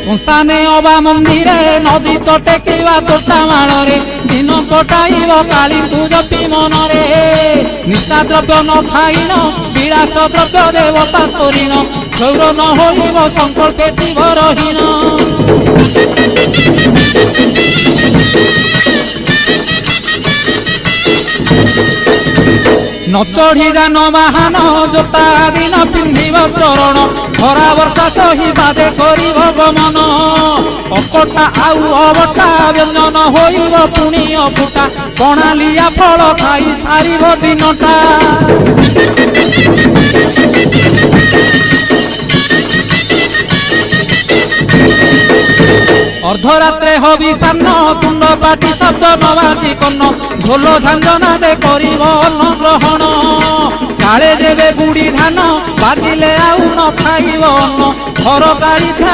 শ্মশানে অবা মন্দিরে নদী তটে কিবা তোটা মাଳରେ দিন কটাইব কালীଙ୍କୁ ଜପି ମନରେ ନିଶା ଦ୍ରବ୍ୟ ନ ଖାଇନ ବିଳାସ ଦ୍ରବ୍ୟ ଦେବତା ସରିଣ ଗୌର ନ ହୋଇବ ସଂକଳ୍ପେ ଥିବ ରହିନ न चढ़ी जान बाहन जोता दिन पिंधिब चरण खरा वर्षा सही बादे करिब गमन अकटा आउ अबटा व्यंजन होइब पुणी अफुटा कणालिया फल खाई सारिब दिनटा अर्धरात्रे हबिषान्न तुंड पाटी शब्द नवासी कन्न ढोल झांझना दे करिब अन्न ग्रहण काले देवे गुड़ी धान बाजिले आउ न खाइब अन्न घर गाड़ी